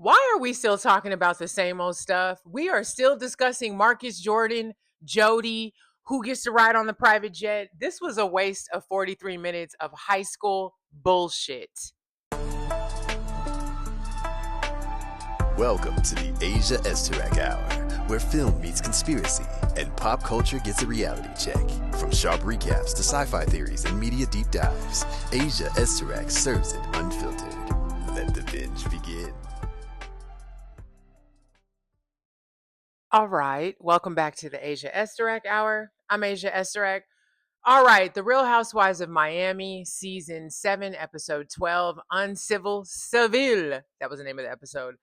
Why are we still talking about the same old stuff? We are still discussing Marcus Jordan, Jody, who gets to ride on the private jet. This was a waste of 43 minutes of high school bullshit. Welcome to the Asia Esterak Hour, where film meets conspiracy and pop culture gets a reality check. From sharp recaps to sci-fi theories and media deep dives, Asia Esterak serves it unfiltered. Let the binge begin. All right, welcome back to the Asia Esterak Hour. I'm Asia Esterak. All right, the Real Housewives of Miami, season 7, episode 12, Uncivil Seville. That was the name of the episode.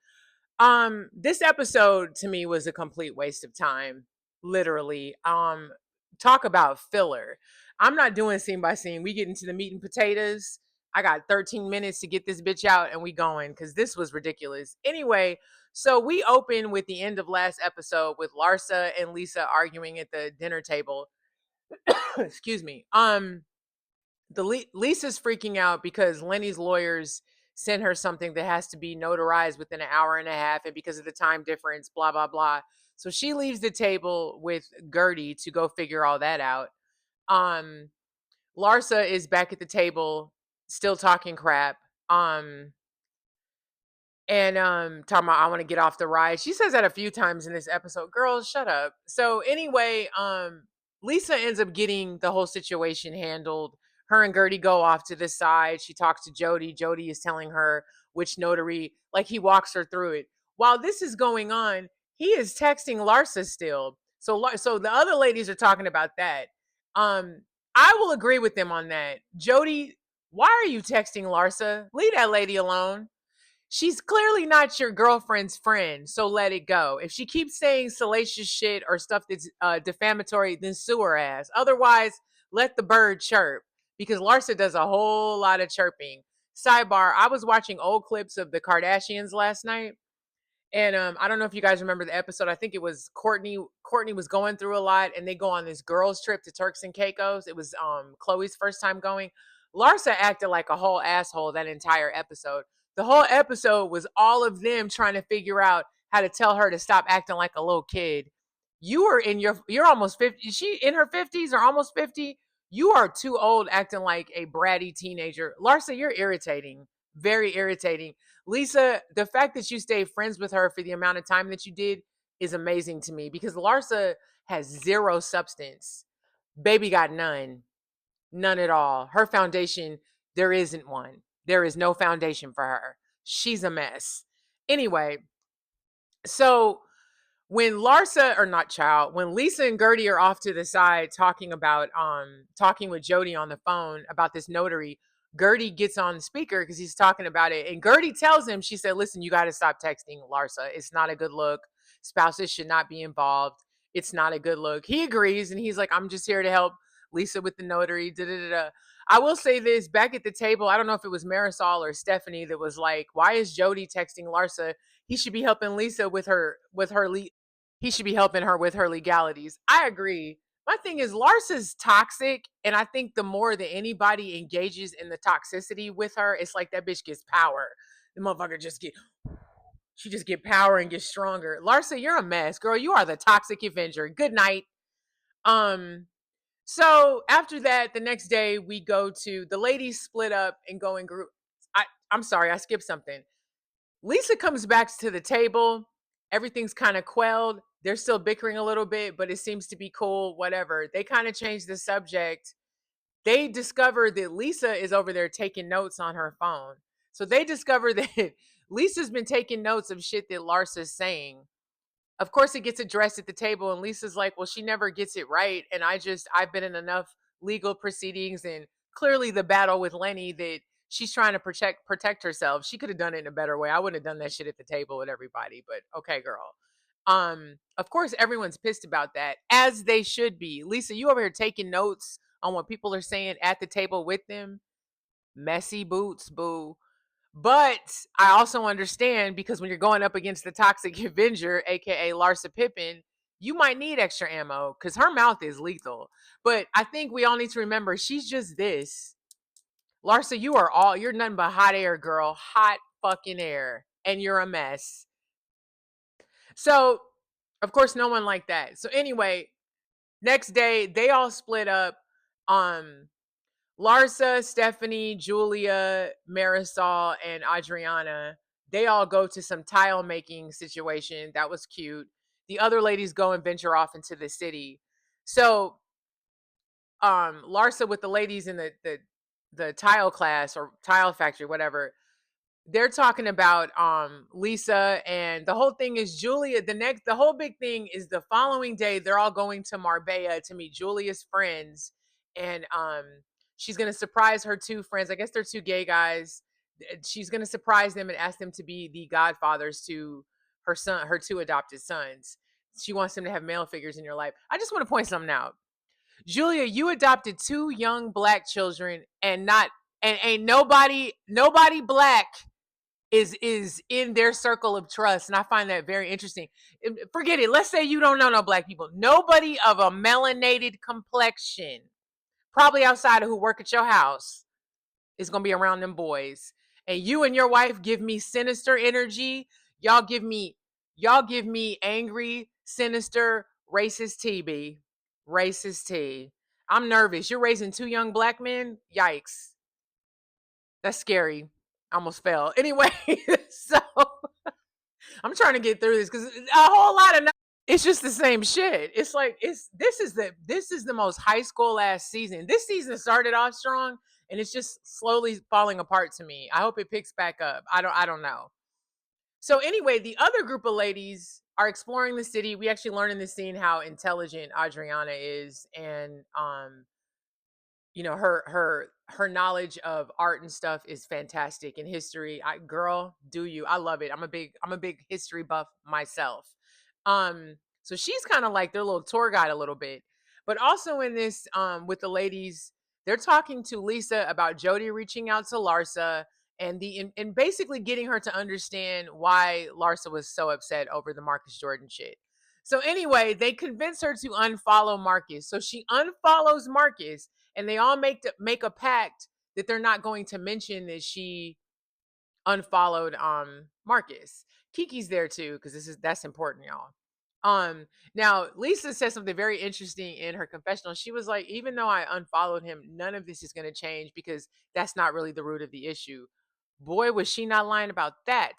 This episode to me was a complete waste of time. Literally. Talk about filler. I'm not doing scene by scene. We get into the meat and potatoes. I got 13 minutes to get this bitch out and we going because this was ridiculous. Anyway, so we open with the end of last episode with Larsa and Lisa arguing at the dinner table. Excuse me. Lisa's freaking out because Lenny's lawyers sent her something that has to be notarized within an hour and a half, and because of the time difference, blah blah blah. So she leaves the table with Gertie to go figure all that out. Um, Larsa is back at the table, still talking crap. And talking about I want to get off the ride. She says that a few times in this episode. Girl, shut up. So anyway, Lisa ends up getting the whole situation handled. Her and Gertie go off to the side. She talks to Jody. Jody is telling her which notary, like he walks her through it. While this is going on, he is texting Larsa still. So the other ladies are talking about that. I will agree with them on that. Jody, why are you texting Larsa? Leave that lady alone. She's clearly not your girlfriend's friend, so let it go. If she keeps saying salacious shit or stuff that's defamatory, then sue her ass. Otherwise, let the bird chirp because Larsa does a whole lot of chirping. Sidebar, I was watching old clips of the Kardashians last night. And I don't know if you guys remember the episode. I think it was Courtney. Courtney was going through a lot, and they go on this girls' trip to Turks and Caicos. It was Chloe's first time going. Larsa acted like a whole asshole that entire episode. The whole episode was all of them trying to figure out how to tell her to stop acting like a little kid. You're almost 50. Is she in her 50s or almost 50? You are too old acting like a bratty teenager. Larsa, you're irritating. Very irritating. Lisa, the fact that you stayed friends with her for the amount of time that you did is amazing to me because Larsa has zero substance. Baby got none. None at all. Her foundation, there isn't one. There is no foundation for her. She's a mess. Anyway, so when Larsa, or not child, when Lisa and Gertie are off to the side talking with Jody on the phone about this notary, Gertie gets on the speaker because he's talking about it. And Gertie tells him, she said, listen, you got to stop texting Larsa. It's not a good look. Spouses should not be involved. It's not a good look. He agrees and he's like, I'm just here to help Lisa with the notary. Da, da, da, da. I will say this, back at the table, I don't know if it was Marisol or Stephanie that was like, why is Jody texting Larsa? He should be helping Lisa with he should be helping her with her legalities. I agree. My thing is Larsa's toxic, and I think the more that anybody engages in the toxicity with her, it's like that bitch gets power. The motherfucker she just get power and get stronger. Larsa, you're a mess, girl. You are the toxic Avenger. Good night. Um, so after that, the next day we go to the ladies split up and go in group. I'm sorry, I skipped something. Lisa comes back to the table. Everything's kind of quelled. They're still bickering a little bit, but it seems to be cool, whatever. They kind of changed the subject. They discover that Lisa is over there taking notes on her phone. So they discover that Lisa's been taking notes of shit that Larsa's saying. Of course, it gets addressed at the table, and Lisa's like, well, she never gets it right. And I've been in enough legal proceedings and clearly the battle with Lenny that she's trying to protect herself. She could have done it in a better way. I wouldn't have done that shit at the table with everybody, but okay, girl. Of course, everyone's pissed about that, as they should be. Lisa, you over here taking notes on what people are saying at the table with them. Messy boots, boo. But I also understand because when you're going up against the Toxic Avenger, aka Larsa Pippen, you might need extra ammo because her mouth is lethal. But I think we all need to remember she's just this. Larsa, you're nothing but hot air, girl. Hot fucking air. and you're a mess. So, of course, no one liked that. So anyway, next day they all split up. Larsa, Stephanie, Julia, Marisol, and Adriana, they all go to some tile making situation. That was cute. The other ladies go and venture off into the city. So Larsa with the ladies in the tile class or tile factory, whatever, they're talking about Lisa, and the whole thing is Julia. The whole big thing is the following day they're all going to Marbella to meet Julia's friends, and she's gonna surprise her two friends. I guess they're two gay guys. She's gonna surprise them and ask them to be the godfathers to her two adopted sons. She wants them to have male figures in your life. I just want to point something out. Julia, you adopted two young black children, and ain't nobody black is in their circle of trust, and I find that very interesting. Forget it. Let's say you don't know no black people. Nobody of a melanated complexion, probably outside of who work at your house, is gonna be around them boys. And you and your wife give me sinister energy. Y'all give me angry, sinister, racist TB. Racist T. I'm nervous. You're raising two young black men? Yikes. That's scary. I almost fell. Anyway, so I'm trying to get through this because a whole lot of it's just the same shit. It's like this is the most high school ass season. This season started off strong and it's just slowly falling apart to me. I hope it picks back up. I don't know. So anyway, the other group of ladies are exploring the city. We actually learn in this scene how intelligent Adriana is, and her knowledge of art and stuff is fantastic, and history. Girl, do you? I love it. I'm a big history buff myself. So she's kind of like their little tour guide a little bit. But also in this with the ladies, they're talking to Lisa about Jody reaching out to Larsa, and basically getting her to understand why Larsa was so upset over the Marcus Jordan shit. So anyway, they convince her to unfollow Marcus. So she unfollows Marcus, and they all make a pact that they're not going to mention that she unfollowed Marcus. Kiki's there too because that's important, y'all. Now Lisa said something very interesting in her confessional. She was like, even though I unfollowed him, none of this is going to change because that's not really the root of the issue. Boy, was she not lying about that.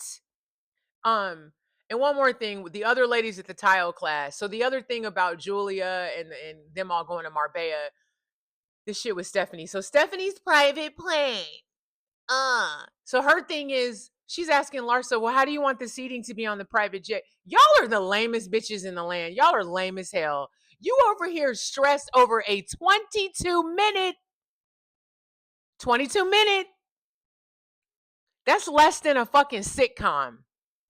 Um, and one more thing, with the other ladies at the tile class. So the other thing about Julia and them all going to Marbella, this shit with Stephanie. So Stephanie's private plane. So her thing is she's asking Larsa, well, how do you want the seating to be on the private jet? Y'all are the lamest bitches in the land. Y'all are lame as hell. You over here stressed over a 22 minute. That's less than a fucking sitcom.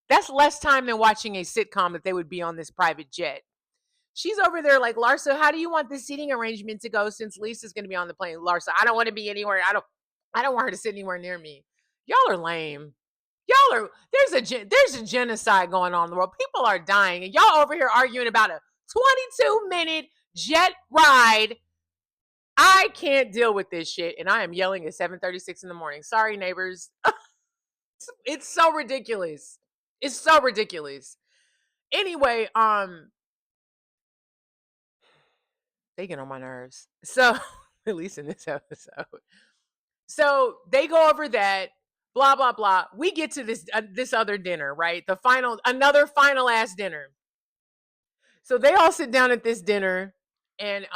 That's less time than watching a sitcom if they would be on this private jet. She's over there like, Larsa, how do you want the seating arrangement to go since Lisa's going to be on the plane? Larsa, I don't want to be anywhere. I don't want her to sit anywhere near me. Y'all are lame. Y'all are there's a genocide going on in the world. People are dying, and y'all over here arguing about a 22-minute jet ride. I can't deal with this shit, and I am yelling at 7:36 in the morning. Sorry, neighbors. It's so ridiculous. It's so ridiculous. Anyway, they get on my nerves. So, at least in this episode. So they go over that, blah blah blah. We get to this other dinner, right? Another final ass dinner. So they all sit down at this dinner, and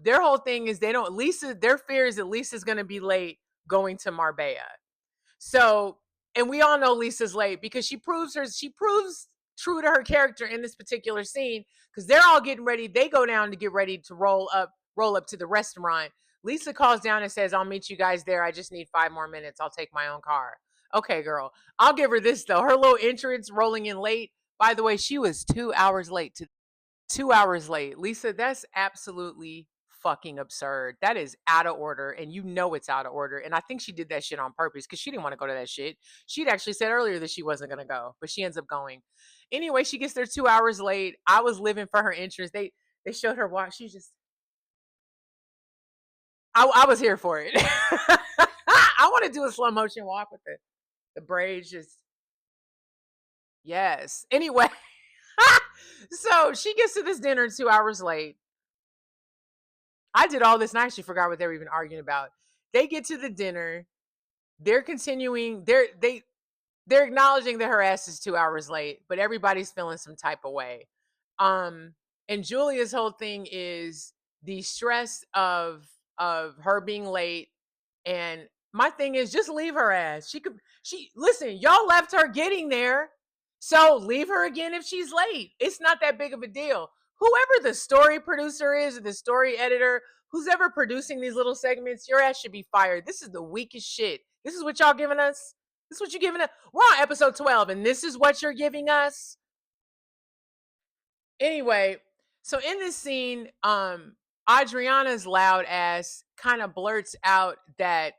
their whole thing is their fear is that Lisa's gonna be late going to Marbella. So, and we all know Lisa's late because she proves true to her character in this particular scene because they're all getting ready. They go down to get ready to roll up to the restaurant. Lisa calls down and says, I'll meet you guys there. I just need 5 more minutes. I'll take my own car. Okay, girl. I'll give her this though. Her little entrance rolling in late. By the way, she was 2 hours late. 2 hours late. Lisa, that's absolutely fucking absurd. That is out of order, and you know it's out of order. And I think she did that shit on purpose because she didn't want to go to that shit. She'd actually said earlier that she wasn't gonna go, but she ends up going. Anyway, she gets there 2 hours late. I was living for her entrance. They showed her walk. She just I was here for it. I want to do a slow motion walk with the braids just Yes. Anyway, so she gets to this dinner 2 hours late. I did all this and I actually forgot what they were even arguing about. They get to the dinner. They're continuing. They're acknowledging that her ass is 2 hours late, but everybody's feeling some type of way. Um, and Julia's whole thing is the stress of her being late. And my thing is just leave her ass. She listen, y'all left her getting there. So leave her again if she's late. It's not that big of a deal. Whoever the story producer is or the story editor, who's ever producing these little segments, your ass should be fired. This is the weakest shit. This is what y'all giving us? This is what you're giving us? We're on episode 12, and this is what you're giving us? Anyway, so in this scene, Adriana's loud ass kind of blurts out that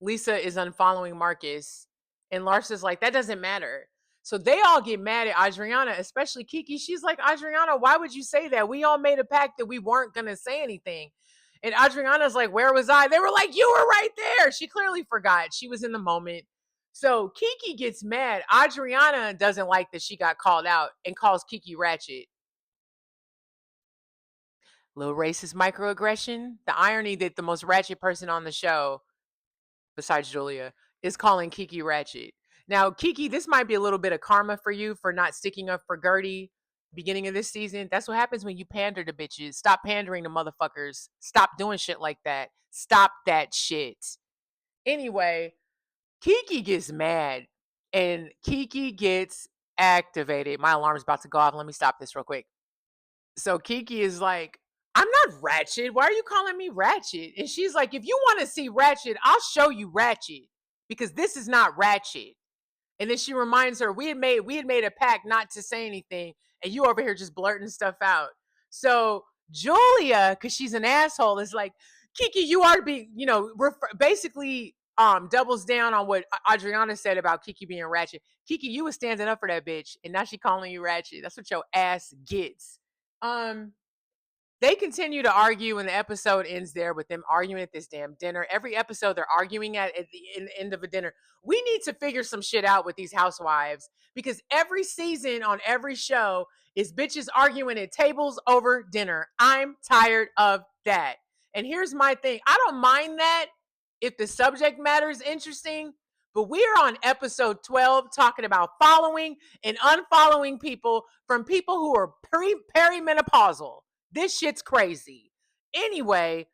Lisa is unfollowing Marcus, and Larsa's like, that doesn't matter. So they all get mad at Adriana, especially Kiki. She's like, Adriana, why would you say that? We all made a pact that we weren't going to say anything. And Adriana's like, where was I? They were like, you were right there. She clearly forgot. She was in the moment. So Kiki gets mad. Adriana doesn't like that she got called out and calls Kiki ratchet. Little racist microaggression. The irony that the most ratchet person on the show, besides Julia, is calling Kiki ratchet. Now, Kiki, this might be a little bit of karma for you for not sticking up for Gertie beginning of this season. That's what happens when you pander to bitches. Stop pandering to motherfuckers. Stop doing shit like that. Stop that shit. Anyway, Kiki gets mad and Kiki gets activated. My alarm's about to go off. Let me stop this real quick. So Kiki is like, I'm not ratchet. Why are you calling me ratchet? And she's like, if you want to see ratchet, I'll show you ratchet because this is not ratchet. And then she reminds her, we had made a pact not to say anything, and you over here just blurting stuff out. So Julia, because she's an asshole, is like, Kiki, you ought to be, basically doubles down on what Adriana said about Kiki being ratchet. Kiki, you was standing up for that bitch, and now she calling you ratchet. That's what your ass gets. Um, they continue to argue, and the episode ends there with them arguing at this damn dinner. Every episode, they're arguing at the end of a dinner. We need to figure some shit out with these housewives because every season on every show is bitches arguing at tables over dinner. I'm tired of that. And here's my thing, I don't mind that if the subject matter is interesting, but we are on episode 12 talking about following and unfollowing people from people who are perimenopausal. This shit's crazy. Anyway,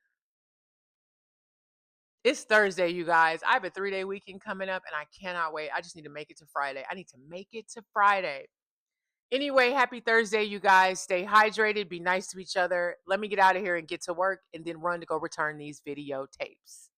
it's Thursday, you guys. I have a 3-day weekend coming up and I cannot wait. I just need to make it to Friday. I need to make it to Friday. Anyway, happy Thursday, you guys. Stay hydrated. Be nice to each other. Let me get out of here and get to work and then run to go return these videotapes.